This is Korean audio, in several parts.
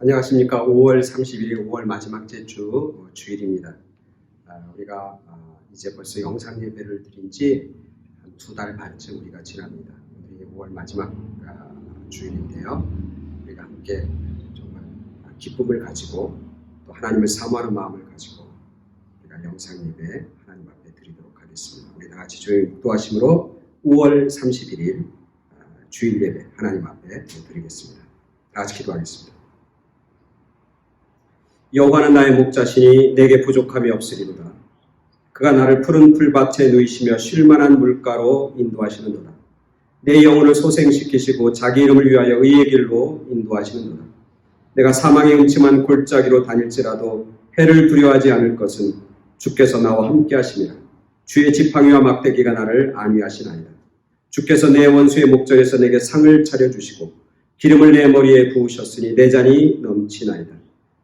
안녕하십니까. 5월 31일 5월 마지막 주 주일입니다. 우리가 이제 벌써 영상 예배를 드린 지 한 2달 반쯤 우리가 지납니다. 오늘이 5월 마지막 주일인데요. 우리가 함께 정말 기쁨을 가지고 또 하나님을 사모하는 마음을 가지고 우리가 영상 예배 하나님 앞에 드리도록 하겠습니다. 우리 다 같이 주의 도와심으로 5월 31일 주일 예배 하나님 앞에 드리겠습니다. 다 같이 기도하겠습니다. 여호와는 나의 목자시니 내게 부족함이 없으리로다. 그가 나를 푸른 풀밭에 누이시며 쉴만한 물가로 인도하시는도다. 내 영혼을 소생시키시고 자기 이름을 위하여 의의 길로 인도하시는도다. 내가 사망의 음침한 골짜기로 다닐지라도 해를 두려워하지 않을 것은 주께서 나와 함께 하심이라. 주의 지팡이와 막대기가 나를 안위하시나이다. 주께서 내 원수의 목전에서 내게 상을 차려주시고 기름을 내 머리에 부으셨으니 내 잔이 넘치나이다.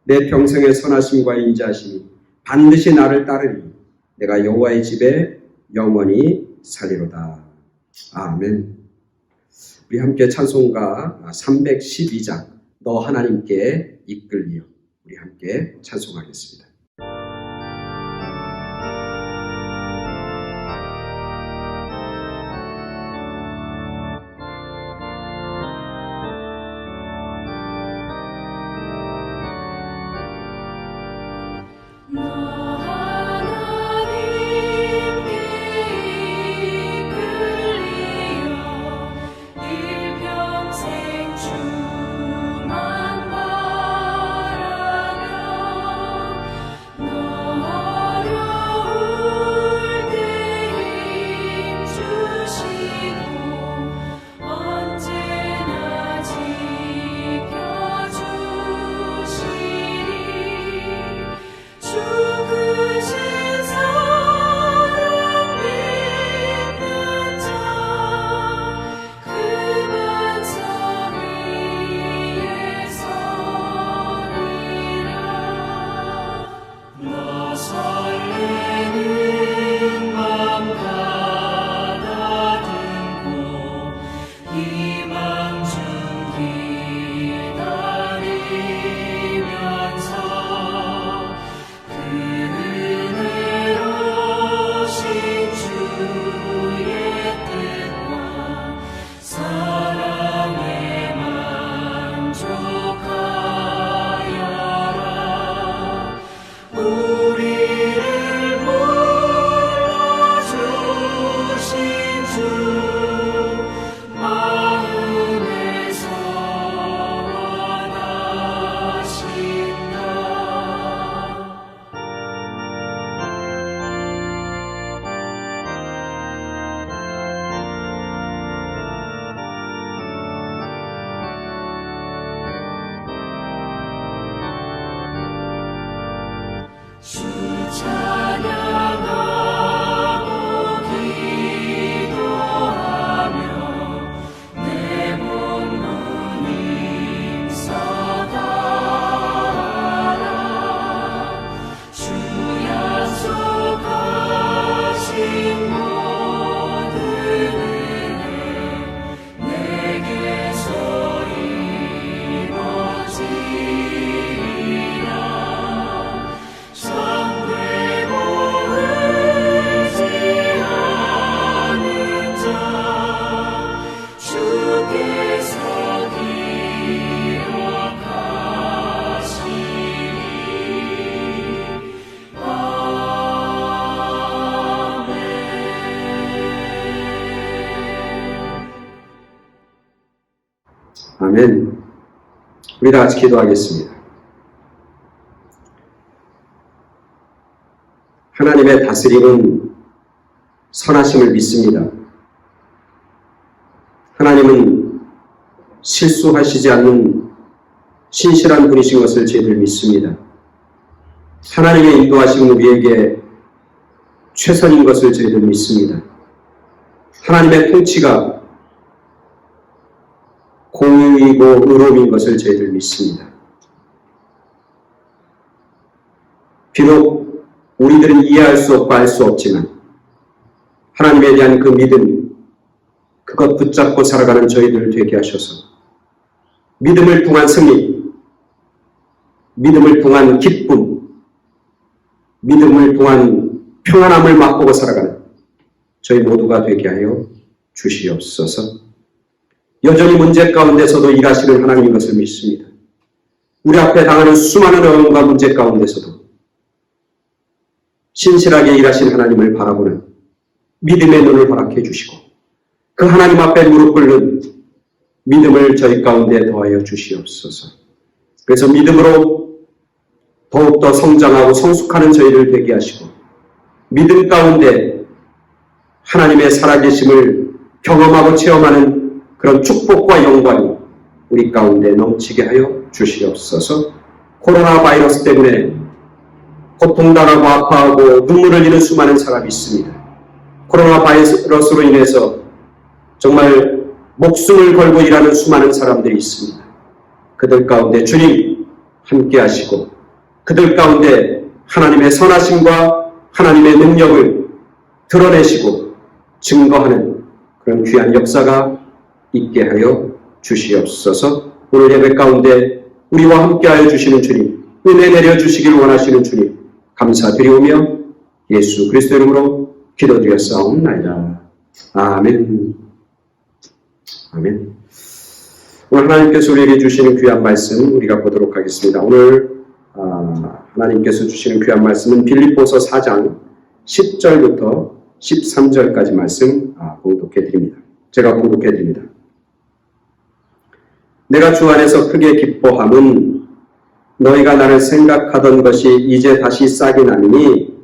내 평생의 선하심과 인자하심이 반드시 나를 따르리니 내가 여호와의 집에 영원히 살리로다. 아멘. 우리 함께 찬송가 312장 너 하나님께 이끌리어 우리 함께 찬송하겠습니다. 아멘. 우리 다 같이 기도하겠습니다. 하나님의 다스림은 선하심을 믿습니다. 하나님은 실수하시지 않는 신실한 분이신 것을 저희들 믿습니다. 하나님의 인도하심은 우리에게 최선인 것을 저희들 믿습니다. 하나님의 통치가 공의이고 의로움인 것을 저희들 믿습니다. 비록 우리들은 이해할 수 없고 알 수 없지만 하나님에 대한 그 믿음, 그것 붙잡고 살아가는 저희들 되게 하셔서 믿음을 통한 승리, 믿음을 통한 기쁨, 믿음을 통한 평안함을 맛보고 살아가는 저희 모두가 되게 하여 주시옵소서. 여전히 문제 가운데서도 일하시는 하나님인 것을 믿습니다. 우리 앞에 당하는 수많은 어려움과 문제 가운데서도 신실하게 일하신 하나님을 바라보는 믿음의 눈을 허락해 주시고 그 하나님 앞에 무릎 꿇는 믿음을 저희 가운데 더하여 주시옵소서. 그래서 믿음으로 더욱더 성장하고 성숙하는 저희를 되게 하시고 믿음 가운데 하나님의 살아계심을 경험하고 체험하는 그런 축복과 영광이 우리 가운데 넘치게 하여 주시옵소서. 코로나 바이러스 때문에 고통당하고 아파하고 눈물을 흘리는 수많은 사람이 있습니다. 코로나 바이러스로 인해서 정말 목숨을 걸고 일하는 수많은 사람들이 있습니다. 그들 가운데 주님 함께 하시고 그들 가운데 하나님의 선하심과 하나님의 능력을 드러내시고 증거하는 그런 귀한 역사가 있게 하여 주시옵소서. 오늘 예배 가운데 우리와 함께하여 주시는 주님, 은혜 내려주시길 원하시는 주님 감사드리오며 예수 그리스도 이름으로 기도드렸사옵나이다. 아멘. 아멘. 오늘 하나님께서 우리에게 주시는 귀한 말씀 우리가 보도록 하겠습니다. 오늘 하나님께서 주시는 귀한 말씀은 빌립보서 4장 10절부터 13절까지 말씀 봉독해드립니다. 제가 봉독해드립니다. 내가 주 안에서 크게 기뻐함은 너희가 나를 생각하던 것이 이제 다시 싹이 나느니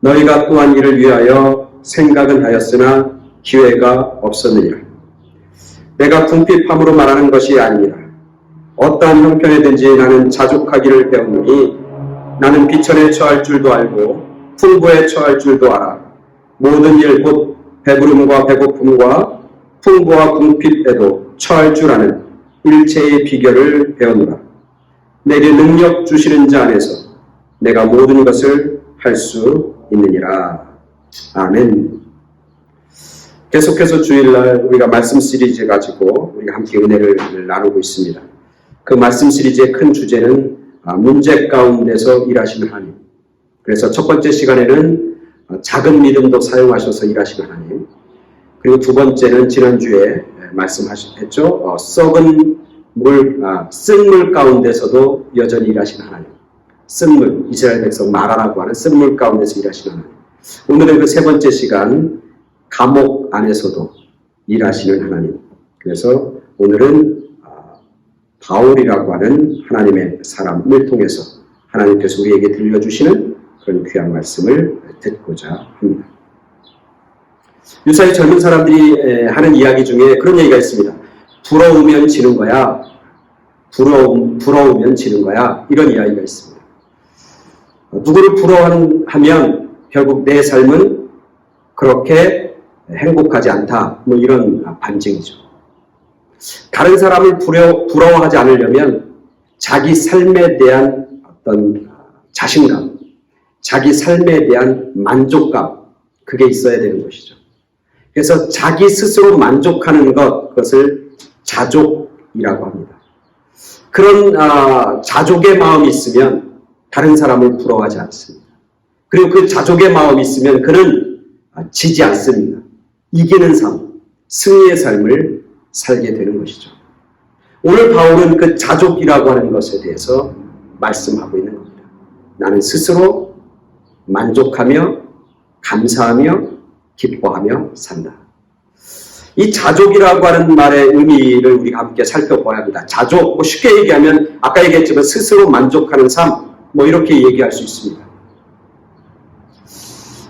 너희가 또한 이를 위하여 생각은 하였으나 기회가 없었느니라. 내가 궁핍함으로 말하는 것이 아니니라. 어떠한 형편에든지 나는 자족하기를 배우노니 나는 비천에 처할 줄도 알고 풍부에 처할 줄도 알아. 모든 일 곧 배부름과 배고픔과 풍부와 궁핍에도 처할 줄 아는 일체의 비결을 배우노라. 내게 능력 주시는 자 안에서 내가 모든 것을 할 수 있느니라. 아멘. 계속해서 주일날 우리가 말씀 시리즈 가지고 우리가 함께 은혜를 나누고 있습니다. 그 말씀 시리즈의 큰 주제는 문제 가운데서 일하시는 하나님. 그래서 첫 번째 시간에는 작은 믿음도 사용하셔서 일하시는 하나님. 그리고 두 번째는 지난주에 말씀하셨죠. 썩은 물, 쓴 물 가운데서도 여전히 일하시는 하나님. 쓴 물, 이스라엘 백성 마라라고 하는 쓴 물 가운데서 일하시는 하나님. 오늘은 그 세 번째 시간, 감옥 안에서도 일하시는 하나님. 그래서 오늘은 바울이라고 하는 하나님의 사람을 통해서 하나님께서 우리에게 들려주시는 그런 귀한 말씀을 듣고자 합니다. 유사히 젊은 사람들이 하는 이야기 중에 그런 얘기가 있습니다. 부러우면 지는 거야. 부러우면 지는 거야. 이런 이야기가 있습니다. 누구를 부러워하면 결국 내 삶은 그렇게 행복하지 않다. 뭐 이런 반증이죠. 다른 사람을 부러워하지 않으려면 자기 삶에 대한 어떤 자신감, 자기 삶에 대한 만족감, 그게 있어야 되는 것이죠. 그래서 자기 스스로 만족하는 그것을 자족이라고 합니다. 그런 자족의 마음이 있으면 다른 사람을 부러워하지 않습니다. 그리고 그 자족의 마음이 있으면 그는 지지 않습니다. 이기는 삶, 승리의 삶을 살게 되는 것이죠. 오늘 바울은 그 자족이라고 하는 것에 대해서 말씀하고 있는 겁니다. 나는 스스로 만족하며 감사하며 기뻐하며 산다. 이 자족이라고 하는 말의 의미를 우리가 함께 살펴봐야 합니다. 자족, 쉽게 얘기하면 아까 얘기했지만 스스로 만족하는 삶, 이렇게 얘기할 수 있습니다.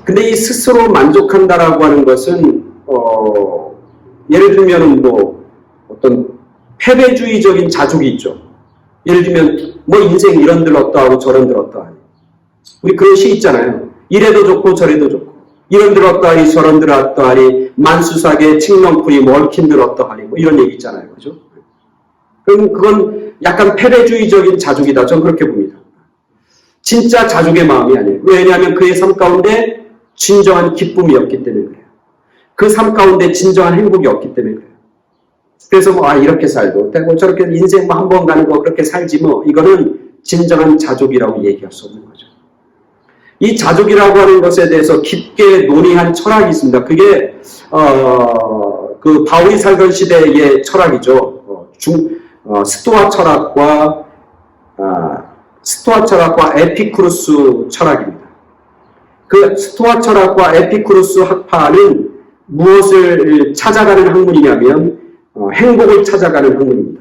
근데 이 스스로 만족한다라고 하는 것은 예를 들면 어떤 패배주의적인 자족이 있죠. 예를 들면 인생 이런들 어떠하고 저런들 어떠하니. 우리 그런 시 있잖아요. 이래도 좋고 저래도 좋고 이런들 어떠하니 저런들 어떠하니 만수사계 칡렁풀이 얽힌들 어떠하니 이런 얘기 있잖아요. 그죠? 그럼 그건 약간 패배주의적인 자족이다. 저는 그렇게 봅니다. 진짜 자족의 마음이 아니에요. 왜냐하면 그의 삶 가운데 진정한 기쁨이 없기 때문에 그래요. 그 삶 가운데 진정한 행복이 없기 때문에 그래요. 그래서 이렇게 살도 되고 저렇게 인생 한 번 가는 거 그렇게 살지 이거는 진정한 자족이라고 얘기할 수 없는 거죠. 이 자족이라고 하는 것에 대해서 깊게 논의한 철학이 있습니다. 그게 그 바울이 살던 시대의 철학이죠. 스토아 철학과 에피쿠루스 철학입니다. 그 스토아 철학과 에피쿠루스 학파는 무엇을 찾아가는 학문이냐면 행복을 찾아가는 학문입니다.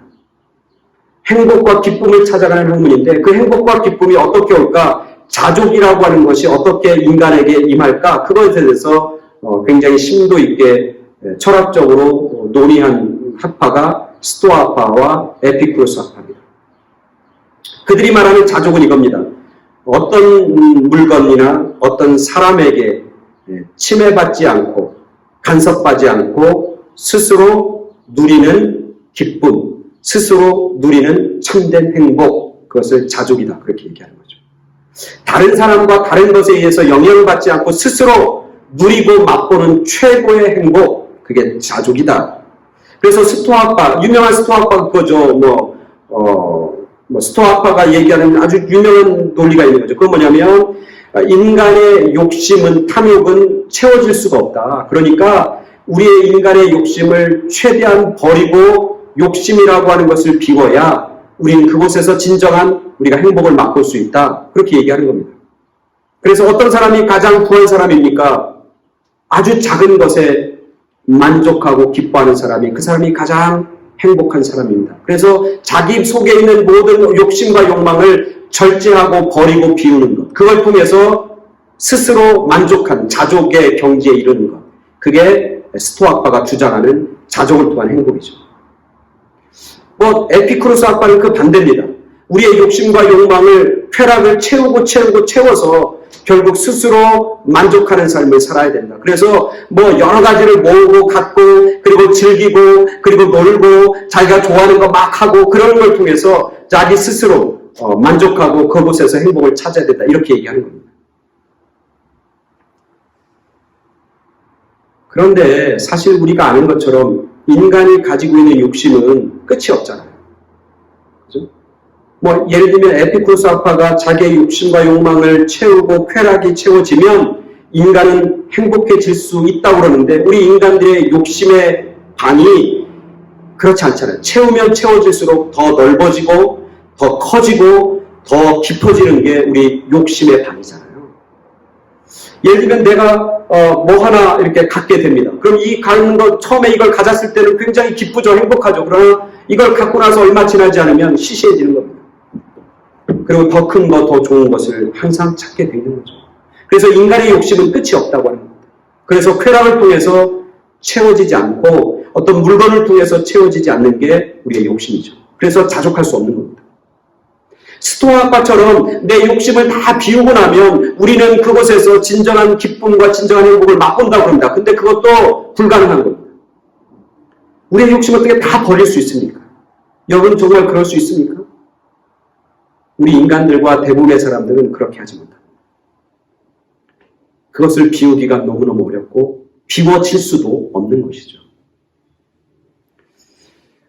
행복과 기쁨을 찾아가는 학문인데 그 행복과 기쁨이 어떻게 올까? 자족이라고 하는 것이 어떻게 인간에게 임할까? 그것에 대해서 굉장히 심도 있게 철학적으로 논의한 학파가 스토아 학파와 에피쿠로스 학파입니다. 그들이 말하는 자족은 이겁니다. 어떤 물건이나 어떤 사람에게 침해받지 않고 간섭받지 않고 스스로 누리는 기쁨, 스스로 누리는 참된 행복, 그것을 자족이다. 그렇게 얘기하는 거죠. 다른 사람과 다른 것에 의해서 영향을 받지 않고 스스로 누리고 맛보는 최고의 행복, 그게 자족이다. 그래서 스토아학파, 유명한 스토아학파 그거죠. 스토아학파가 얘기하는 아주 유명한 논리가 있는 거죠. 그건 뭐냐면 인간의 욕심은, 탐욕은 채워질 수가 없다. 그러니까 우리의 인간의 욕심을 최대한 버리고 욕심이라고 하는 것을 비워야 우리는 그곳에서 진정한 우리가 행복을 맛볼 수 있다. 그렇게 얘기하는 겁니다. 그래서 어떤 사람이 가장 부한 사람입니까? 아주 작은 것에 만족하고 기뻐하는 사람이 그 사람이 가장 행복한 사람입니다. 그래서 자기 속에 있는 모든 욕심과 욕망을 절제하고 버리고 비우는 것. 그걸 통해서 스스로 만족한 자족의 경지에 이르는 것. 그게 스토아학파가 주장하는 자족을 통한 행복이죠. 에피쿠로스 학파는 그 반대입니다. 우리의 욕심과 욕망을 쾌락을 채워서 결국 스스로 만족하는 삶을 살아야 된다. 그래서 여러 가지를 모으고 갖고 그리고 즐기고 그리고 놀고 자기가 좋아하는 거 막 하고 그런 걸 통해서 자기 스스로 만족하고 그곳에서 행복을 찾아야 된다. 이렇게 얘기하는 겁니다. 그런데 사실 우리가 아는 것처럼 인간이 가지고 있는 욕심은 끝이 없잖아요. 그죠? 예를 들면 에피쿠로스 학파가 자기의 욕심과 욕망을 채우고 쾌락이 채워지면 인간은 행복해질 수 있다고 그러는데 우리 인간들의 욕심의 방이 그렇지 않잖아요. 채우면 채워질수록 더 넓어지고 더 커지고 더 깊어지는 게 우리 욕심의 방이잖아요. 예를 들면 내가 하나 이렇게 갖게 됩니다. 그럼 이 갖는 것, 처음에 이걸 가졌을 때는 굉장히 기쁘죠, 행복하죠. 그러나 이걸 갖고 나서 얼마 지나지 않으면 시시해지는 겁니다. 그리고 더 큰 것, 더 좋은 것을 항상 찾게 되는 거죠. 그래서 인간의 욕심은 끝이 없다고 하는 겁니다. 그래서 쾌락을 통해서 채워지지 않고 어떤 물건을 통해서 채워지지 않는 게 우리의 욕심이죠. 그래서 자족할 수 없는 겁니다. 스토아학파처럼 내 욕심을 다 비우고 나면 우리는 그곳에서 진정한 기쁨과 진정한 행복을 맛본다고 합니다. 근데 그것도 불가능한 겁니다. 우리의 욕심을 어떻게 다 버릴 수 있습니까? 여러분 정말 그럴 수 있습니까? 우리 인간들과 대부분의 사람들은 그렇게 하지 못합니다. 그것을 비우기가 너무너무 어렵고 비워질 수도 없는 것이죠.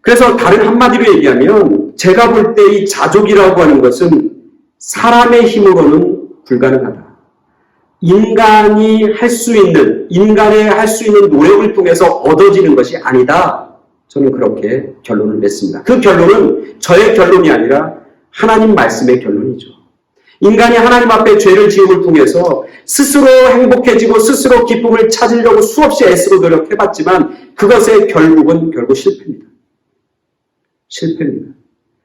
그래서 다른 한마디로 얘기하면 제가 볼 때 이 자족이라고 하는 것은 사람의 힘으로는 불가능하다. 인간의 할 수 있는 노력을 통해서 얻어지는 것이 아니다. 저는 그렇게 결론을 냈습니다. 그 결론은 저의 결론이 아니라 하나님 말씀의 결론이죠. 인간이 하나님 앞에 죄를 지음을 통해서 스스로 행복해지고 스스로 기쁨을 찾으려고 수없이 애쓰고 노력해봤지만 그것의 결국 실패입니다.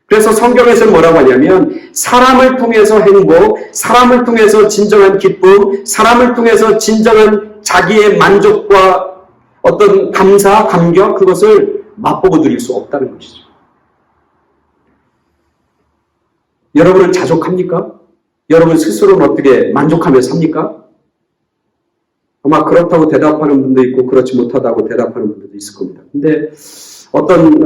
그래서 성경에서는 뭐라고 하냐면 사람을 통해서 행복, 사람을 통해서 진정한 기쁨, 사람을 통해서 진정한 자기의 만족과 어떤 감사, 감격 그것을 맛보고 누릴 수 없다는 것이죠. 여러분은 자족합니까? 여러분 스스로는 어떻게 만족하며 삽니까? 아마 그렇다고 대답하는 분도 있고 그렇지 못하다고 대답하는 분들도 있을 겁니다. 근데 어떤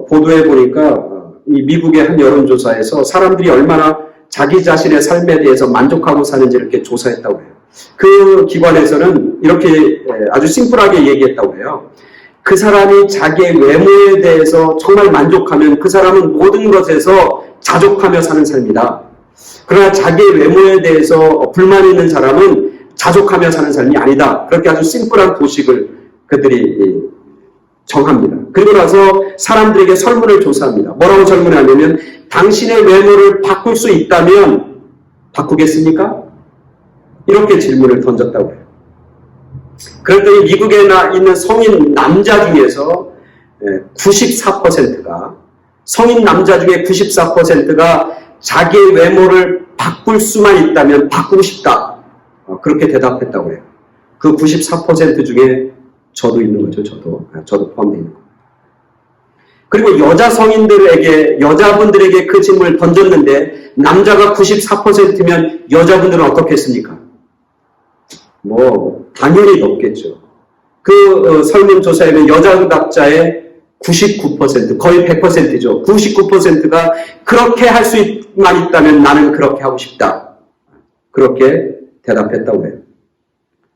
보도에 보니까 이 미국의 한 여론조사에서 사람들이 얼마나 자기 자신의 삶에 대해서 만족하고 사는지 이렇게 조사했다고 해요. 그 기관에서는 이렇게 아주 심플하게 얘기했다고 해요. 그 사람이 자기의 외모에 대해서 정말 만족하면 그 사람은 모든 것에서 자족하며 사는 삶이다. 그러나 자기의 외모에 대해서 불만이 있는 사람은 자족하며 사는 삶이 아니다. 그렇게 아주 심플한 도식을 그들이 정합니다. 그리고 나서 사람들에게 설문을 조사합니다. 뭐라고 설문하냐면 당신의 외모를 바꿀 수 있다면 바꾸겠습니까? 이렇게 질문을 던졌다고 해요. 그랬더니 미국에 있는 성인 남자 중에서 94%가 성인 남자 중에 94%가 자기의 외모를 바꿀 수만 있다면 바꾸고 싶다. 그렇게 대답했다고 해요. 그 94% 중에 저도 있는 거죠. 저도 포함되어 있는 거예요. 그리고 여자분들에게 그 질문을 던졌는데 남자가 94%면 여자분들은 어떻게 했습니까? 당연히 높겠죠. 그 설문조사에는 여자 답자의 99%, 거의 100%죠. 99%가 그렇게 할 수만 있다면 나는 그렇게 하고 싶다. 그렇게 대답했다고 해요.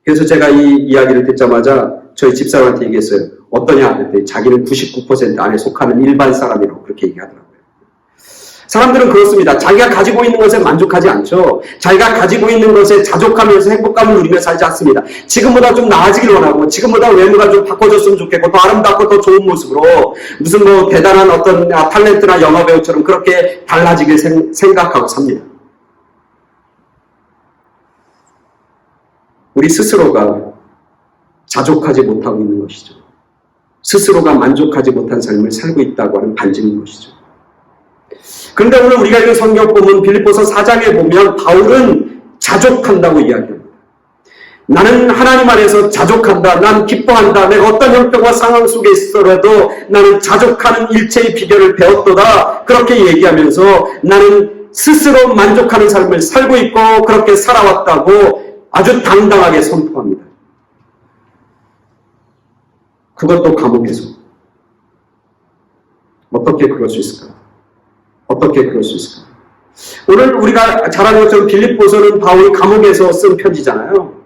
그래서 제가 이 이야기를 듣자마자 저희 집사람한테 얘기했어요. 어떠냐? 그랬더니 자기는 99% 안에 속하는 일반 사람이라고 그렇게 얘기하더라고요. 사람들은 그렇습니다. 자기가 가지고 있는 것에 만족하지 않죠. 자기가 가지고 있는 것에 자족하면서 행복감을 누리며 살지 않습니다. 지금보다 좀 나아지길 원하고 지금보다 외모가 좀 바꿔줬으면 좋겠고 더 아름답고 더 좋은 모습으로 무슨 대단한 어떤 탤런트나 영화배우처럼 그렇게 달라지길 생각하고 삽니다. 우리 스스로가 자족하지 못하고 있는 것이죠. 스스로가 만족하지 못한 삶을 살고 있다고 하는 반증인 것이죠. 그런데 오늘 우리가 읽은 성경 보면 빌립보서 4장에 보면 바울은 자족한다고 이야기합니다. 나는 하나님 안에서 자족한다. 난 기뻐한다. 내가 어떤 형편과 상황 속에 있어라도 나는 자족하는 일체의 비결을 배웠도다. 그렇게 얘기하면서 나는 스스로 만족하는 삶을 살고 있고 그렇게 살아왔다고 아주 당당하게 선포합니다. 그것도 감옥에서. 어떻게 그럴 수 있을까? 어떻게 그럴 수 있을까? 오늘 우리가 잘 아는 것처럼 빌립보서는 바울이 감옥에서 쓴 편지잖아요.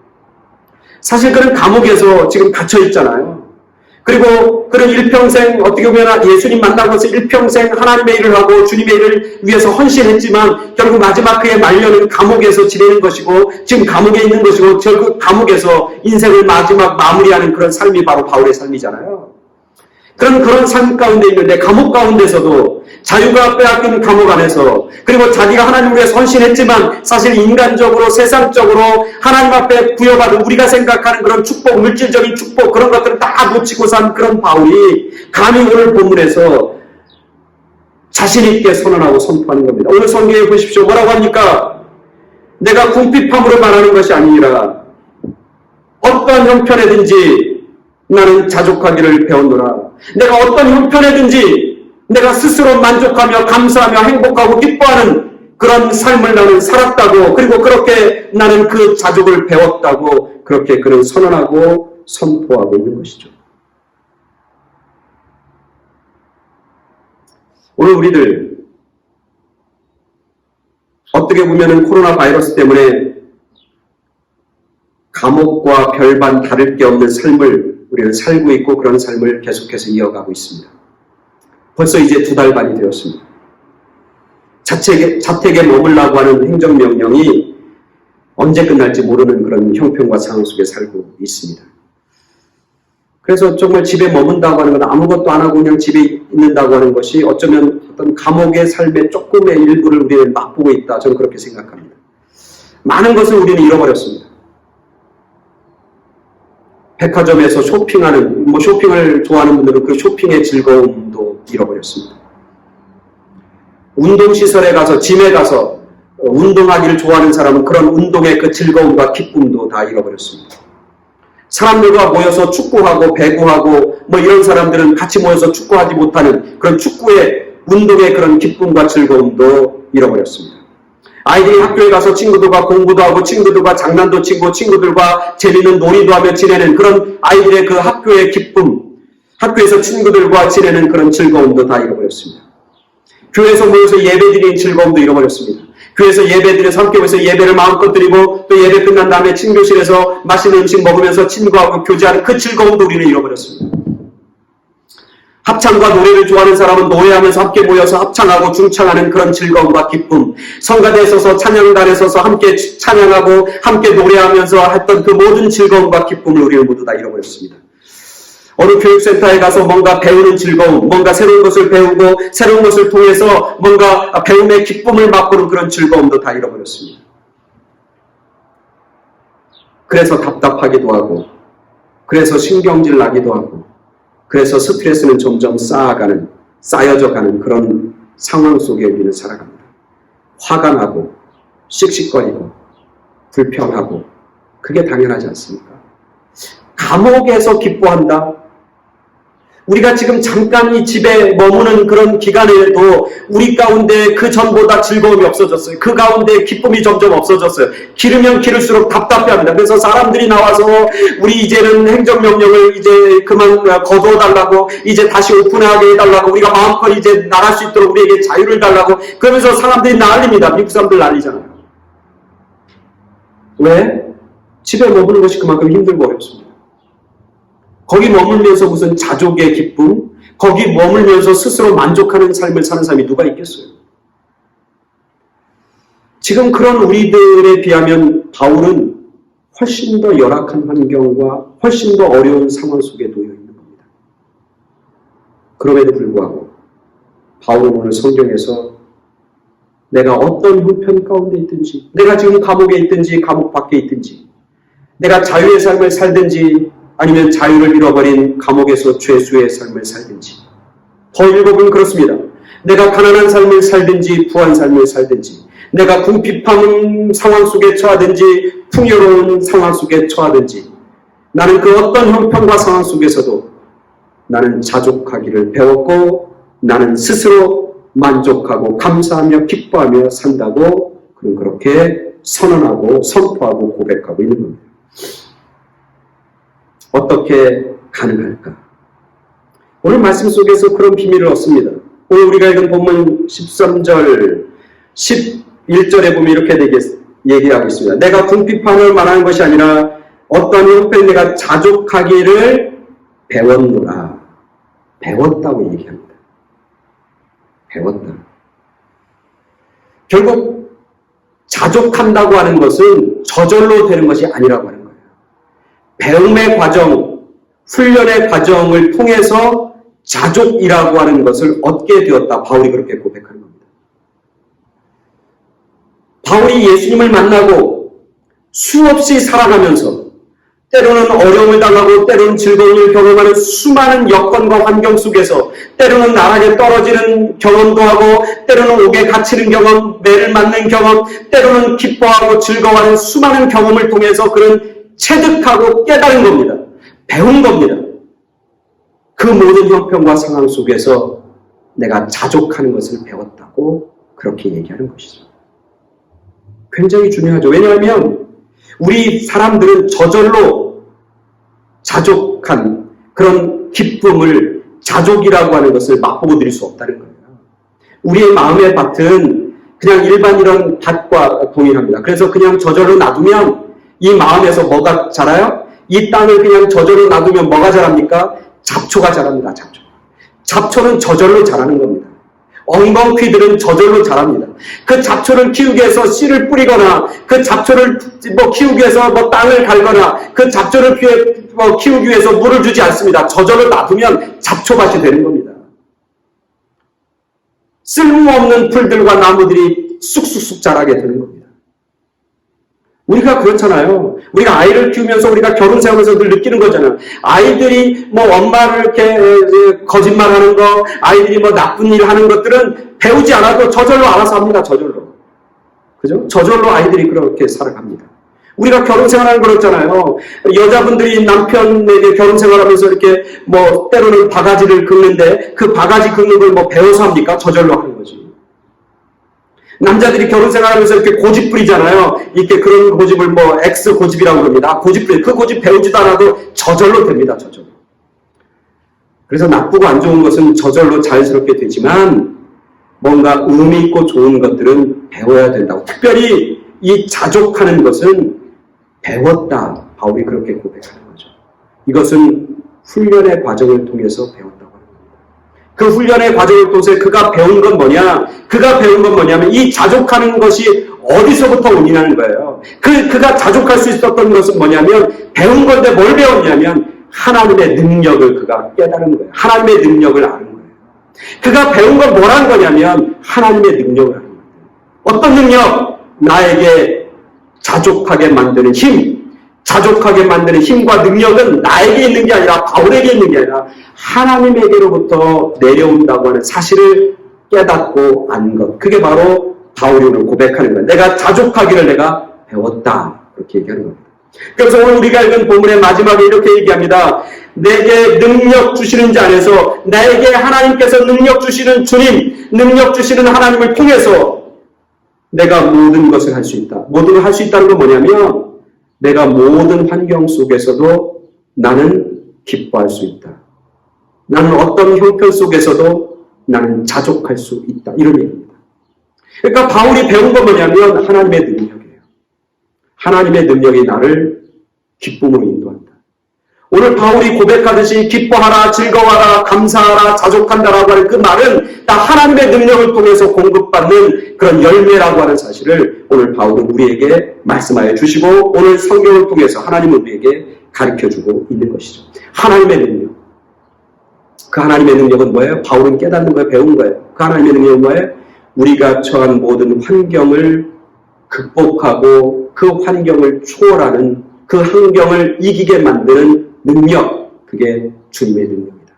사실 그는 감옥에서 지금 갇혀 있잖아요. 그리고 그는 일평생 어떻게 보면 예수님 만나고서 일평생 하나님의 일을 하고 주님의 일을 위해서 헌신했지만 결국 마지막 그의 말년은 감옥에서 지내는 것이고 지금 감옥에 있는 것이고 결국 감옥에서 인생을 마지막 마무리하는 그런 삶이 바로 바울의 삶이잖아요. 그런 삶 가운데 있는데 감옥 가운데서도 자유가 빼앗긴 감옥 안에서 그리고 자기가 하나님을 위해서 헌신했지만 사실 인간적으로 세상적으로 하나님 앞에 부여받은 우리가 생각하는 그런 축복, 물질적인 축복 그런 것들을 다 놓치고 산 그런 바울이 감히 오늘 본문에서 자신 있게 선언하고 선포하는 겁니다. 오늘 성경에 보십시오. 뭐라고 합니까? 내가 궁핍함으로 말하는 것이 아니라 어떠한 형편에든지 나는 자족하기를 배웠노라. 내가 어떤 형편에든지 내가 스스로 만족하며 감사하며 행복하고 기뻐하는 그런 삶을 나는 살았다고 그리고 그렇게 나는 그 자족을 배웠다고 그렇게 그는 선언하고 선포하고 있는 것이죠. 오늘 우리들 어떻게 보면 코로나 바이러스 때문에 감옥과 별반 다를 게 없는 삶을 우리는 살고 있고 그런 삶을 계속해서 이어가고 있습니다. 벌써 이제 2달 반이 되었습니다. 자택에 머물라고 하는 행정명령이 언제 끝날지 모르는 그런 형편과 상황 속에 살고 있습니다. 그래서 정말 집에 머문다고 하는 건 아무것도 안 하고 그냥 집에 있는다고 하는 것이 어쩌면 어떤 감옥의 삶의 조금의 일부를 우리는 맛보고 있다. 저는 그렇게 생각합니다. 많은 것을 우리는 잃어버렸습니다. 백화점에서 쇼핑하는, 쇼핑을 좋아하는 분들은 그 쇼핑의 즐거움도 잃어버렸습니다. 운동시설에 가서, 짐에 가서 운동하기를 좋아하는 사람은 그런 운동의 그 즐거움과 기쁨도 다 잃어버렸습니다. 사람들과 모여서 축구하고 배구하고 이런 사람들은 같이 모여서 축구하지 못하는 그런 축구의 운동의 그런 기쁨과 즐거움도 잃어버렸습니다. 아이들이 학교에 가서 친구들과 공부도 하고 친구들과 장난도 치고 친구들과 재미있는 놀이도 하며 지내는 그런 아이들의 그 학교의 기쁨, 학교에서 친구들과 지내는 그런 즐거움도 다 잃어버렸습니다. 교회에서 모여서 예배드리는 즐거움도 잃어버렸습니다. 교회에서 예배드려서 함께 모여서 예배를 마음껏 드리고 또 예배 끝난 다음에 친교실에서 맛있는 음식 먹으면서 친구하고 교제하는 그 즐거움도 우리는 잃어버렸습니다. 합창과 노래를 좋아하는 사람은 노래하면서 함께 모여서 합창하고 중창하는 그런 즐거움과 기쁨, 성가대에 서서 찬양단에 서서 함께 찬양하고 함께 노래하면서 했던 그 모든 즐거움과 기쁨을 우리는 모두 다 잃어버렸습니다. 어느 교육센터에 가서 뭔가 배우는 즐거움, 뭔가 새로운 것을 배우고 새로운 것을 통해서 뭔가 배움의 기쁨을 맛보는 그런 즐거움도 다 잃어버렸습니다. 그래서 답답하기도 하고, 그래서 신경질 나기도 하고, 그래서 스트레스는 점점 쌓여져 가는 그런 상황 속에 우리는 살아갑니다. 화가 나고, 씩씩거리고, 불평하고, 그게 당연하지 않습니까? 감옥에서 기뻐한다? 우리가 지금 잠깐 이 집에 머무는 그런 기간에도 우리 가운데 그 전보다 즐거움이 없어졌어요. 그 가운데 기쁨이 점점 없어졌어요. 기르면 기를수록 답답해합니다. 그래서 사람들이 나와서 우리 이제는 행정명령을 이제 그만 거두어달라고, 이제 다시 오픈하게 해달라고, 우리가 마음껏 이제 나갈 수 있도록 우리에게 자유를 달라고, 그러면서 사람들이 난립니다. 미국 사람들 난리잖아요. 왜? 집에 머무는 것이 그만큼 힘들고 어렵습니다. 거기 머물면서 무슨 자족의 기쁨, 거기 머물면서 스스로 만족하는 삶을 사는 사람이 누가 있겠어요? 지금 그런 우리들에 비하면 바울은 훨씬 더 열악한 환경과 훨씬 더 어려운 상황 속에 놓여 있는 겁니다. 그럼에도 불구하고 바울은 오늘 성경에서 내가 어떤 형편 가운데 있든지, 내가 지금 감옥에 있든지 감옥 밖에 있든지, 내가 자유의 삶을 살든지 아니면 자유를 잃어버린 감옥에서 죄수의 삶을 살든지, 더 일곱은 그렇습니다. 내가 가난한 삶을 살든지 부한 삶을 살든지, 내가 궁핍한 상황 속에 처하든지 풍요로운 상황 속에 처하든지, 나는 그 어떤 형편과 상황 속에서도 나는 자족하기를 배웠고 나는 스스로 만족하고 감사하며 기뻐하며 산다고 그는 그렇게 선언하고 선포하고 고백하고 있는 겁니다. 어떻게 가능할까? 오늘 말씀 속에서 그런 비밀을 얻습니다. 오늘 우리가 읽은 본문 13절, 11절에 보면 이렇게 얘기하고 있습니다. 내가 궁핍함을 말하는 것이 아니라 어떤 형편에 내가 자족하기를 배웠노라. 배웠다고 얘기합니다. 배웠다. 결국 자족한다고 하는 것은 저절로 되는 것이 아니라고 하는 거예요. 배움의 과정, 훈련의 과정을 통해서 자족이라고 하는 것을 얻게 되었다. 바울이 그렇게 고백하는 겁니다. 바울이 예수님을 만나고 수없이 살아가면서 때로는 어려움을 당하고 때로는 즐거움을 경험하는 수많은 여건과 환경 속에서 때로는 나락에 떨어지는 경험도 하고 때로는 옥에 갇히는 경험, 매를 맞는 경험, 때로는 기뻐하고 즐거워하는 수많은 경험을 통해서 그런 체득하고 깨달은 겁니다. 배운 겁니다. 그 모든 형편과 상황 속에서 내가 자족하는 것을 배웠다고 그렇게 얘기하는 것이죠. 굉장히 중요하죠. 왜냐하면 우리 사람들은 저절로 자족한 그런 기쁨을 자족이라고 하는 것을 맛보고 드릴 수 없다는 거예요. 우리의 마음의 밭은 그냥 일반 이런 밭과 동일합니다. 그래서 그냥 저절로 놔두면 이 마음에서 뭐가 자라요? 이 땅을 그냥 저절로 놔두면 뭐가 자랍니까? 잡초가 자랍니다. 잡초. 잡초는 저절로 자라는 겁니다. 엉겅퀴들은 저절로 자랍니다. 그 잡초를 키우기 위해서 씨를 뿌리거나 그 잡초를 키우기 위해서 땅을 갈거나 그 잡초를 키우기 위해서 물을 주지 않습니다. 저절로 놔두면 잡초밭이 되는 겁니다. 쓸모없는 풀들과 나무들이 쑥쑥쑥 자라게 되는 겁니다. 우리가 그렇잖아요. 우리가 아이를 키우면서 우리가 결혼 생활에서 늘 느끼는 거잖아요. 아이들이 엄마를 이렇게 거짓말하는 거, 아이들이 나쁜 일 하는 것들은 배우지 않아도 저절로 알아서 합니다. 저절로. 그죠? 저절로 아이들이 그렇게 살아갑니다. 우리가 결혼 생활하는 거 그렇잖아요. 여자분들이 남편에게 결혼 생활하면서 이렇게 때로는 바가지를 긁는데 그 바가지 긁는 걸 배워서 합니까? 저절로 하는 거지. 남자들이 결혼 생활하면서 이렇게 고집 부리잖아요. 이렇게 그런 고집을 X 고집이라고 합니다. 고집 부리. 그 고집 배우지도 않아도 저절로 됩니다. 저절로. 그래서 나쁘고 안 좋은 것은 저절로 자연스럽게 되지만 뭔가 의미 있고 좋은 것들은 배워야 된다고. 특별히 이 자족하는 것은 배웠다. 바울이 그렇게 고백하는 거죠. 이것은 훈련의 과정을 통해서 배웠다고 하는 겁니다. 그 훈련의 과정을 통해서 그가 배운 건 뭐냐? 그가 배운 건 뭐냐면 이 자족하는 것이 어디서부터 온이라는 거예요. 그가 자족할 수 있었던 것은 뭐냐면 배운 건데 뭘 배웠냐면 하나님의 능력을 그가 깨달은 거예요. 하나님의 능력을 아는 거예요. 그가 배운 건 뭐라는 거냐면 하나님의 능력을 아는 거예요. 어떤 능력? 나에게 자족하게 만드는 힘. 자족하게 만드는 힘과 능력은 나에게 있는 게 아니라 바울에게 있는 게 아니라 하나님에게로부터 내려온다고 하는 사실을 깨닫고 안 것. 그게 바로 바울이 오늘 고백하는 거예요. 내가 자족하기를 내가 배웠다. 그렇게 얘기하는 겁니다. 그래서 오늘 우리가 읽은 본문의 마지막에 이렇게 얘기합니다. 내게 능력 주시는 자 안에서 나에게 하나님께서 능력 주시는 주님, 능력 주시는 하나님을 통해서 내가 모든 것을 할 수 있다. 모든 걸 할 수 있다는 건 뭐냐면 내가 모든 환경 속에서도 나는 기뻐할 수 있다. 나는 어떤 형편 속에서도 나는 자족할 수 있다. 이런 얘기입니다. 그러니까 바울이 배운 건 뭐냐면 하나님의 능력이에요. 하나님의 능력이 나를 기쁨으로 인도한다. 오늘 바울이 고백하듯이 기뻐하라, 즐거워하라, 감사하라, 자족한다라고 하는 그 말은 다 하나님의 능력을 통해서 공급받는 그런 열매라고 하는 사실을 오늘 바울은 우리에게 말씀하여 주시고 오늘 성경을 통해서 하나님은 우리에게 가르쳐주고 있는 것이죠. 하나님의 능력. 그 하나님의 능력은 뭐예요? 바울은 깨닫는 거예요? 배운 거예요? 그 하나님의 능력은 뭐예요? 우리가 처한 모든 환경을 극복하고 그 환경을 초월하는 그 환경을 이기게 만드는 능력, 그게 주님의 능력이다.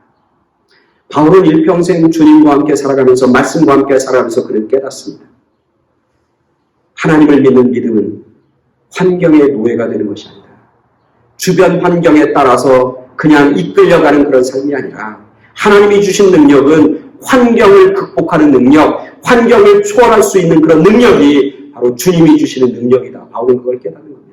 바울은 일평생 주님과 함께 살아가면서 말씀과 함께 살아가면서 그를 깨닫습니다. 하나님을 믿는 믿음은 환경의 노예가 되는 것이 아니다. 주변 환경에 따라서 그냥 이끌려가는 그런 삶이 아니라 하나님이 주신 능력은 환경을 극복하는 능력, 환경을 초월할 수 있는 그런 능력이 바로 주님이 주시는 능력이다. 바울은 그걸 깨닫는 겁니다.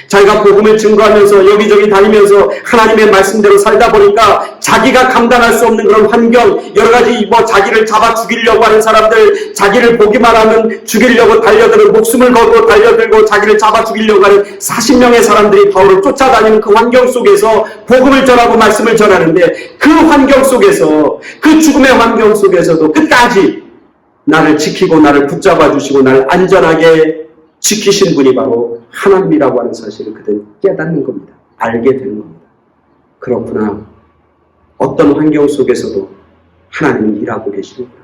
자기가 복음을 증거하면서 여기저기 다니면서 하나님의 말씀대로 살다 보니까 자기가 감당할 수 없는 그런 환경, 여러 가지 자기를 잡아 죽이려고 하는 사람들, 자기를 보기만 하면 죽이려고 달려드는, 목숨을 걸고 달려들고 자기를 잡아 죽이려고 하는 40명의 사람들이 바울을 쫓아다니는 그 환경 속에서 복음을 전하고 말씀을 전하는데 그 환경 속에서, 그 죽음의 환경 속에서도 끝까지 나를 지키고 나를 붙잡아 주시고 나를 안전하게 지키신 분이 바로 하나님이라고 하는 사실을 그들은 깨닫는 겁니다. 알게 되는 겁니다. 그렇구나. 어떤 환경 속에서도 하나님은 일하고 계시는구나.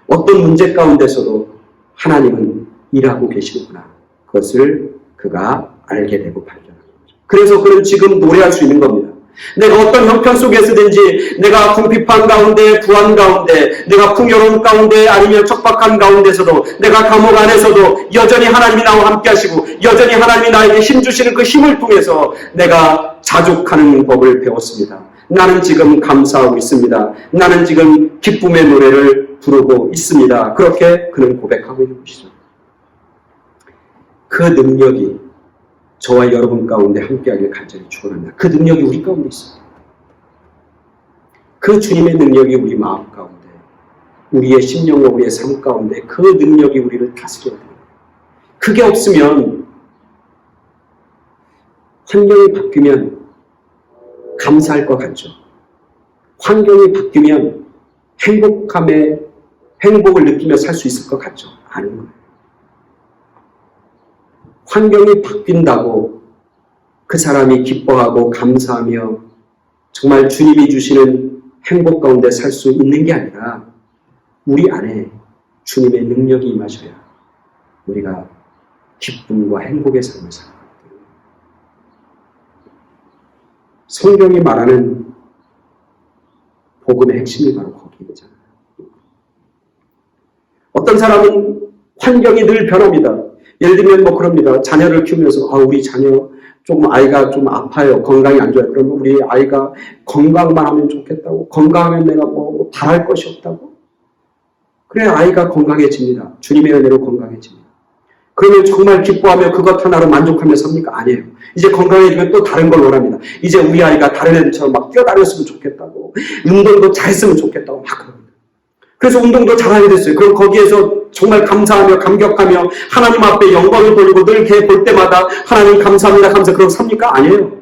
어떤 문제 가운데서도 하나님은 일하고 계시는구나. 그것을 그가 알게 되고 발견하는 거죠. 그래서 그는 지금 노래할 수 있는 겁니다. 내가 어떤 형편 속에서든지 내가 궁핍한 가운데, 부한 가운데, 내가 풍요로운 가운데 아니면 척박한 가운데서도 내가 감옥 안에서도 여전히 하나님이 나와 함께 하시고 여전히 하나님이 나에게 힘주시는 그 힘을 통해서 내가 자족하는 법을 배웠습니다. 나는 지금 감사하고 있습니다. 나는 지금 기쁨의 노래를 부르고 있습니다. 그렇게 그는 고백하고 있는 것이죠. 그 능력이 저와 여러분 가운데 함께하길 간절히 축원합니다. 그 능력이 우리 가운데 있습니다. 그 주님의 능력이 우리 마음 가운데, 우리의 심령과 우리의 삶 가운데 그 능력이 우리를 다스려야 됩니다. 그게 없으면 환경이 바뀌면 감사할 것 같죠. 환경이 바뀌면 행복을 느끼며 살 수 있을 것 같죠. 아닌 거예요. 환경이 바뀐다고 그 사람이 기뻐하고 감사하며 정말 주님이 주시는 행복 가운데 살 수 있는 게 아니라 우리 안에 주님의 능력이 임하셔야 우리가 기쁨과 행복의 삶을 살아가게 됩니다. 성경이 말하는 복음의 핵심이 바로 거기잖아요. 어떤 사람은 환경이 늘 변합니다. 예를 들면 그럽니다. 자녀를 키우면서 우리 자녀 아이가 좀 아파요. 건강이 안 좋아요. 그러면 우리 아이가 건강만 하면 좋겠다고. 건강하면 내가 바랄 것이 없다고. 그래 아이가 건강해집니다. 주님의 은혜로 건강해집니다. 그러면 정말 기뻐하며 그것 하나로 만족하며 삽니까? 아니에요. 이제 건강해지면 또 다른 걸 원합니다. 이제 우리 아이가 다른 애들처럼 뛰어다녔으면 좋겠다고. 운동도 잘했으면 좋겠다고 그럽니다. 그래서 운동도 잘하게 됐어요. 그럼 거기에서 정말 감사하며 감격하며 하나님 앞에 영광을 돌리고 늘 걔 볼 때마다 하나님 감사합니다. 그럼 삽니까? 아니에요.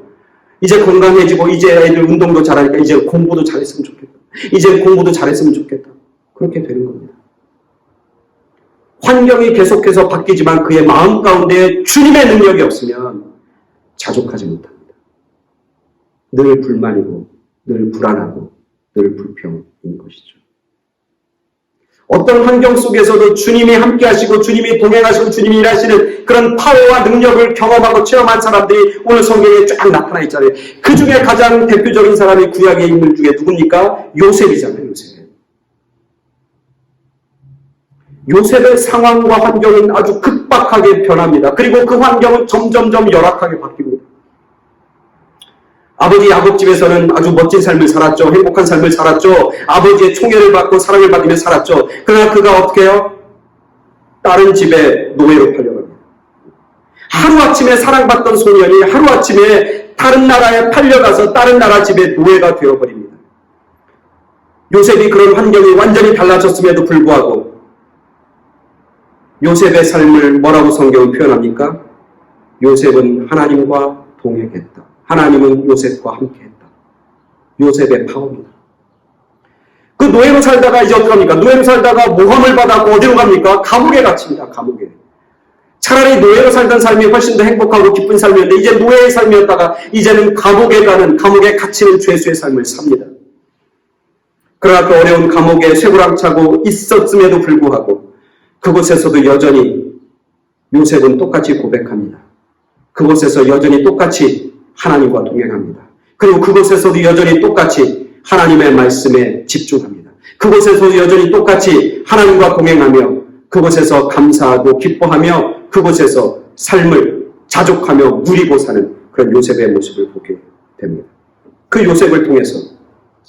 이제 건강해지고 이제 애들 운동도 잘하니까 이제 공부도 잘했으면 좋겠다. 이제 공부도 잘했으면 좋겠다. 그렇게 되는 겁니다. 환경이 계속해서 바뀌지만 그의 마음 가운데 주님의 능력이 없으면 자족하지 못합니다. 늘 불만이고 늘 불안하고 늘 불평인 것이죠. 어떤 환경 속에서도 주님이 함께 하시고 주님이 동행하시고 주님이 일하시는 그런 파워와 능력을 경험하고 체험한 사람들이 오늘 성경에 쫙 나타나 있잖아요. 그 중에 가장 대표적인 사람이 구약의 인물 중에 누굽니까? 요셉이잖아요. 요셉의 상황과 환경은 아주 급박하게 변합니다. 그리고 그 환경은 점점점 열악하게 바뀝니다. 아버지 야곱 집에서는 아주 멋진 삶을 살았죠. 행복한 삶을 살았죠. 아버지의 총애를 받고 사랑을 받으며 살았죠. 그러나 그가 어떻게 해요? 다른 집에 노예로 팔려갑니다. 하루아침에 사랑받던 소년이 하루아침에 다른 나라에 팔려가서 다른 나라 집에 노예가 되어버립니다. 요셉이 그런 환경이 완전히 달라졌음에도 불구하고 요셉의 삶을 뭐라고 성경은 표현합니까? 요셉은 하나님과 동행했다. 하나님은 요셉과 함께했다. 요셉의 파워입니다. 그 노예로 살다가 이제 어떡합니까? 노예로 살다가 모함을 받았고 어디로 갑니까? 감옥에 갇힙니다. 감옥에. 차라리 노예로 살던 삶이 훨씬 더 행복하고 기쁜 삶이었는데 이제 노예의 삶이었다가 이제는 감옥에 가는, 감옥에 갇히는 죄수의 삶을 삽니다. 그러나 그 어려운 감옥에 쇠고랑차고 있었음에도 불구하고 그곳에서도 여전히 요셉은 똑같이 고백합니다. 그곳에서 여전히 똑같이 하나님과 동행합니다. 그리고 그곳에서도 여전히 똑같이 하나님의 말씀에 집중합니다. 그곳에서도 여전히 똑같이 하나님과 동행하며 그곳에서 감사하고 기뻐하며 그곳에서 삶을 자족하며 누리고 사는 그런 요셉의 모습을 보게 됩니다. 그 요셉을 통해서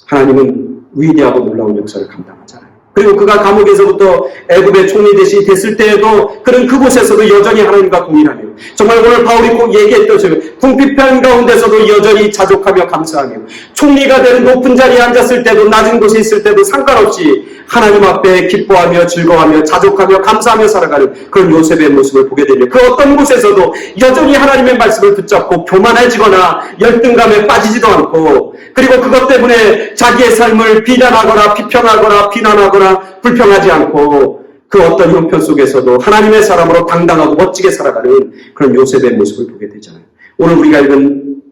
하나님은 위대하고 놀라운 역사를 감당하잖아요. 그리고 그가 감옥에서부터 애굽의 총리 대신이 됐을 때에도 그는 그곳에서도 여전히 하나님과 동행하며 정말 오늘 바울이 꼭 얘기했던 것처럼 궁핍한 가운데서도 여전히 자족하며 감사하며 총리가 되는 높은 자리에 앉았을 때도 낮은 곳에 있을 때도 상관없이 하나님 앞에 기뻐하며 즐거워하며 자족하며 감사하며 살아가는 그런 요셉의 모습을 보게 되며 그 어떤 곳에서도 여전히 하나님의 말씀을 붙잡고 교만해지거나 열등감에 빠지지도 않고 그리고 그것 때문에 자기의 삶을 비난하거나 비평하거나 비난하거나 불평하지 않고 그 어떤 형편 속에서도 하나님의 사람으로 당당하고 멋지게 살아가는 그런 요셉의 모습을 보게 되잖아요. 오늘 우리가 읽은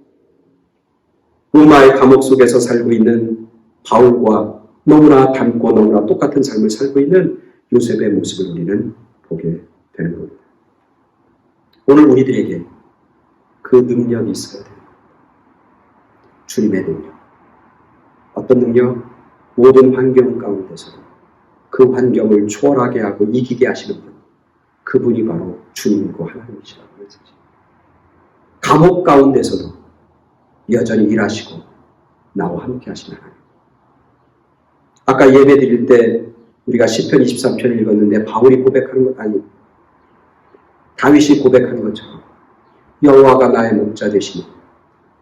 로마의 감옥 속에서 살고 있는 바울과 너무나 닮고 너무나 똑같은 삶을 살고 있는 요셉의 모습을 우리는 보게 되는 겁니다. 오늘 우리들에게 그 능력이 있어야 돼요. 주님의 능력. 어떤 능력? 모든 환경 가운데서도 그 환경을 초월하게 하고 이기게 하시는 분. 그분이 바로 주님이고 하나님이시라고 말씀하십니다. 감옥 가운데서도 여전히 일하시고 나와 함께 하시는 하나님. 아까 예배 드릴 때 우리가 시편 23편을 읽었는데 바울이 고백하는 것 아니 다윗이 고백하는 것처럼 여호와가 나의 목자 되시니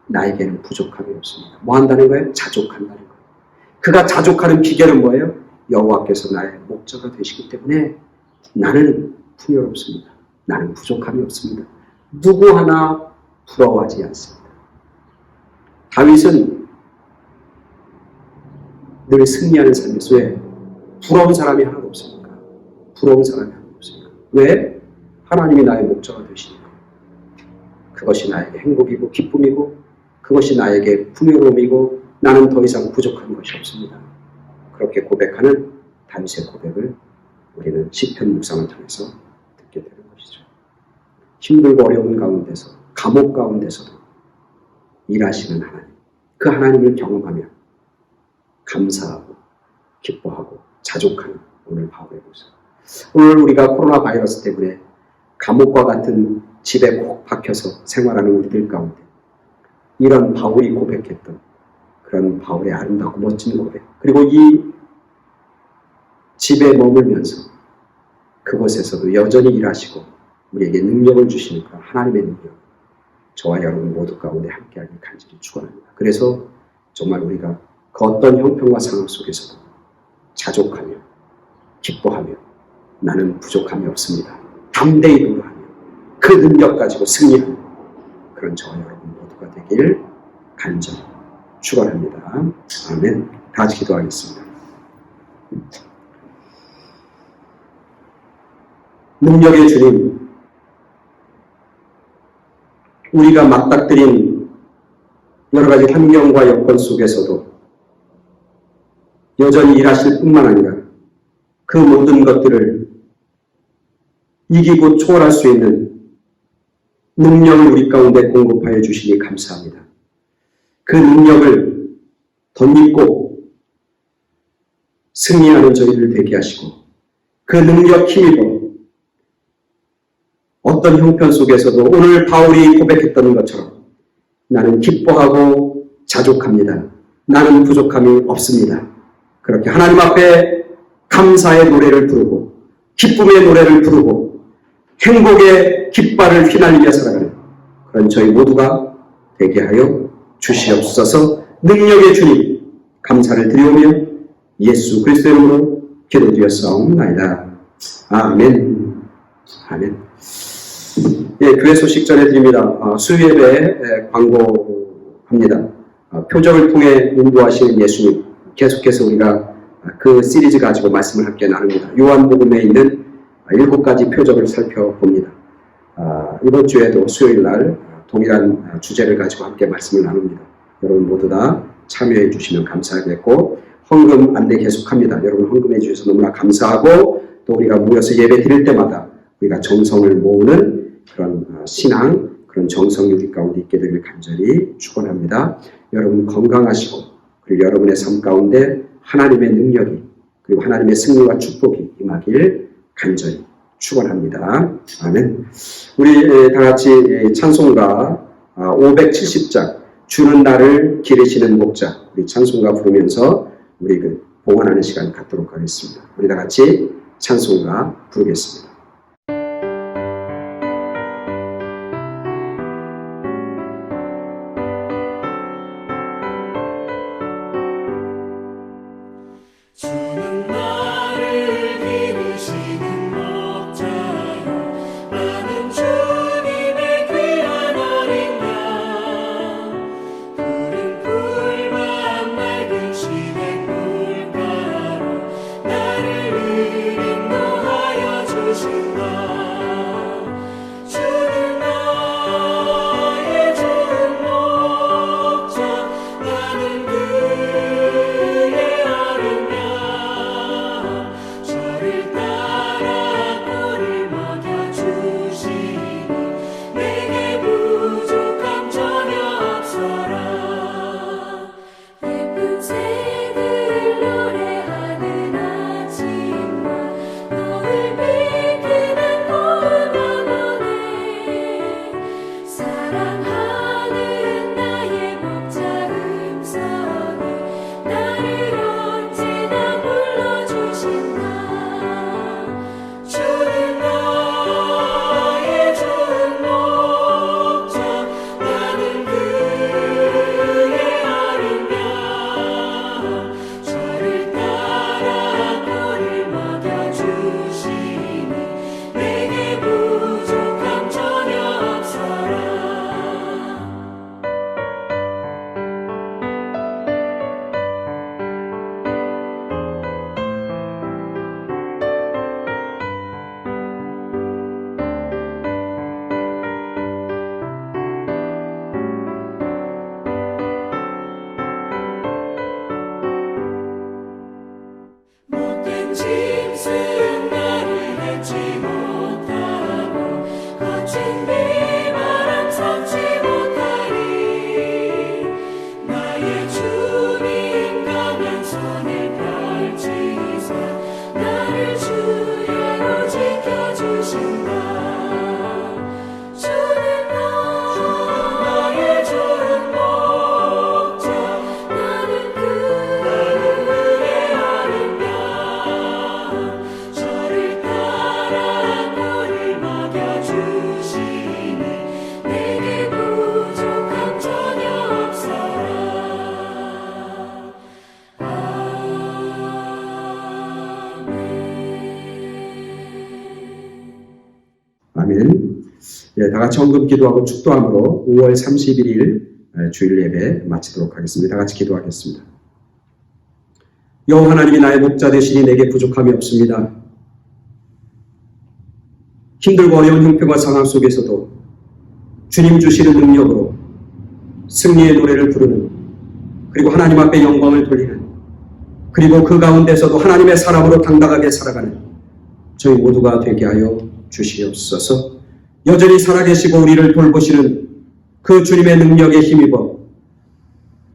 나에게는 부족함이 없습니다. 뭐 한다는 거예요? 자족한다는 거예요. 그가 자족하는 비결은 뭐예요? 여호와께서 나의 목자가 되시기 때문에 나는 풍요롭습니다. 나는 부족함이 없습니다. 누구 하나 부러워하지 않습니다. 다윗은 늘 승리하는 삶이 왜? 부러운 사람이 하나도 없습니까? 부러운 사람이 하나도 없습니까? 왜? 하나님이 나의 목자가 되시니까. 그것이 나에게 행복이고 기쁨이고 그것이 나에게 풍요로움이고 나는 더 이상 부족한 것이 없습니다. 그렇게 고백하는 다윗의 고백을 우리는 시편 묵상을 통해서 듣게 되는 것이죠. 힘들고 어려운 가운데서 감옥 가운데서도 일하시는 하나님, 그 하나님을 경험하며 감사하고 기뻐하고 자족하는 오늘 바울의 모습. 오늘 우리가 코로나 바이러스 때문에 감옥과 같은 집에 꼭 박혀서 생활하는 우리들 가운데 이런 바울이 고백했던 그런 바울의 아름답고 멋진 고백, 그리고 이 집에 머물면서 그곳에서도 여전히 일하시고 우리에게 능력을 주시는 그런 하나님의 능력, 저와 여러분 모두 가운데 함께하길 간절히 축원합니다. 그래서 정말 우리가 그 어떤 형편과 상황 속에서도 자족하며 기뻐하며 나는 부족함이 없습니다. 담대히 노래하며 그 능력 가지고 승리하는 그런 저와 여러분 모두가 되길 간절히 축원합니다. 아멘. 다 같이 기도하겠습니다. 능력의 주님, 우리가 맞닥뜨린 여러 가지 환경과 여건 속에서도 여전히 일하실 뿐만 아니라 그 모든 것들을 이기고 초월할 수 있는 능력을 우리 가운데 공급하여 주시니 감사합니다. 그 능력을 덧입고 승리하는 저희를 되게 하시고 그 능력 힘입어 어떤 형편 속에서도 오늘 바울이 고백했던 것처럼 나는 기뻐하고 자족합니다. 나는 부족함이 없습니다. 그렇게 하나님 앞에 감사의 노래를 부르고 기쁨의 노래를 부르고 행복의 깃발을 휘날리며 살아가는 그런 저희 모두가 되게 하여 주시옵소서. 능력의 주님 감사를 드리오며 예수 그리스도의 이름으로 기도드렸사옵나이다. 아멘. 아멘. 예, 교회 소식 전해드립니다. 수요예배 광고합니다. 표적을 통해 인도하시는 예수님, 계속해서 우리가 그 시리즈 가지고 말씀을 함께 나눕니다. 요한복음에 있는 7가지 표적을 살펴봅니다. 이번 주에도 수요일 날 동일한 주제를 가지고 함께 말씀을 나눕니다. 여러분 모두 다 참여해 주시면 감사하겠고, 헌금 안내 계속합니다. 여러분 헌금해 주셔서 너무나 감사하고, 또 우리가 모여서 예배 드릴 때마다 우리가 정성을 모으는 그런 신앙, 그런 정성이 우리 가운데 있게 되길 간절히 축원합니다. 여러분 건강하시고, 그리고 여러분의 삶 가운데 하나님의 능력이, 그리고 하나님의 승리와 축복이 임하길 간절히 축원합니다. 아멘. 우리 다 같이 찬송가 570장 주는 나를 기르시는 목자, 우리 찬송가 부르면서 우리 그 봉헌하는 시간 갖도록 하겠습니다. 우리 다 같이 찬송가 부르겠습니다. 아멘. 예, 다 같이 헌금 기도하고 축도함으로 5월 31일 주일 예배 마치도록 하겠습니다. 다 같이 기도하겠습니다. 여호와 하나님이 나의 목자 되시니 내게 부족함이 없습니다. 힘들고 어려운 형편과 상황 속에서도 주님 주시는 능력으로 승리의 노래를 부르는, 그리고 하나님 앞에 영광을 돌리는, 그리고 그 가운데서도 하나님의 사람으로 당당하게 살아가는 저희 모두가 되게 하여 주시옵소서. 여전히 살아계시고 우리를 돌보시는 그 주님의 능력에 힘입어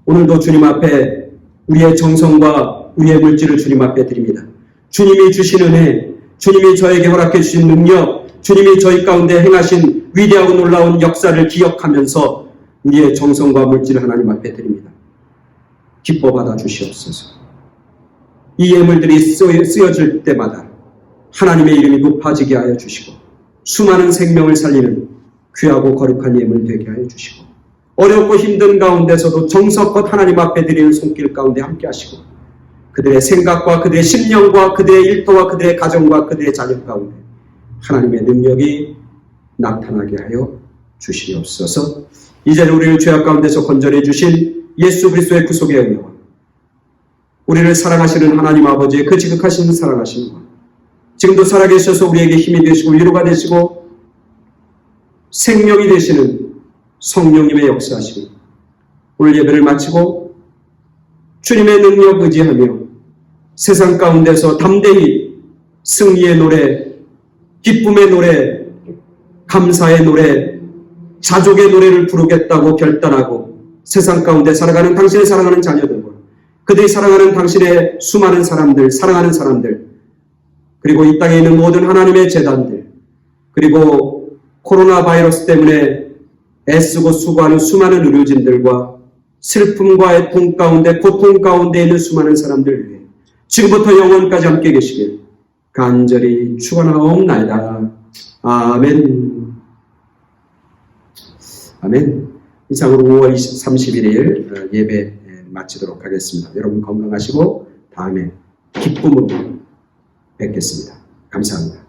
오늘도 주님 앞에 우리의 정성과 우리의 물질을 주님 앞에 드립니다. 주님이 주신 은혜, 주님이 저에게 허락해 주신 능력, 주님이 저희 가운데 행하신 위대하고 놀라운 역사를 기억하면서 우리의 정성과 물질을 하나님 앞에 드립니다. 기뻐 받아 주시옵소서. 이 예물들이 쓰여질 때마다 하나님의 이름이 높아지게 하여 주시고 수많은 생명을 살리는 귀하고 거룩한 예물 되게 하여 주시고 어렵고 힘든 가운데서도 정성껏 하나님 앞에 드리는 손길 가운데 함께 하시고 그들의 생각과 그들의 심령과 그들의 일터와 그들의 가정과 그들의 자녀 가운데 하나님의 능력이 나타나게 하여 주시옵소서. 이제는 우리를 죄악 가운데서 건져내 주신 예수 그리스도의 구속의 은혜와 우리를 사랑하시는 하나님 아버지의 그 지극하신 사랑하심과 지금도 살아계셔서 우리에게 힘이 되시고 위로가 되시고 생명이 되시는 성령님의 역사하심이 오늘 예배를 마치고 주님의 능력 의지하며 세상 가운데서 담대히 승리의 노래, 기쁨의 노래, 감사의 노래, 자족의 노래를 부르겠다고 결단하고 세상 가운데 살아가는 당신의 사랑하는 자녀들과 그들이 사랑하는 당신의 수많은 사람들, 사랑하는 사람들, 그리고 이 땅에 있는 모든 하나님의 재단들, 그리고 코로나 바이러스 때문에 애쓰고 수고하는 수많은 의료진들과 슬픔과 애통 가운데 고통 가운데 있는 수많은 사람들 위해 지금부터 영원까지 함께 계시길 간절히 축원하옵나이다. 아멘. 아멘. 이상으로 5월 31일 예배 마치도록 하겠습니다. 여러분 건강하시고 다음에 기쁨으로 뵙겠습니다. 감사합니다.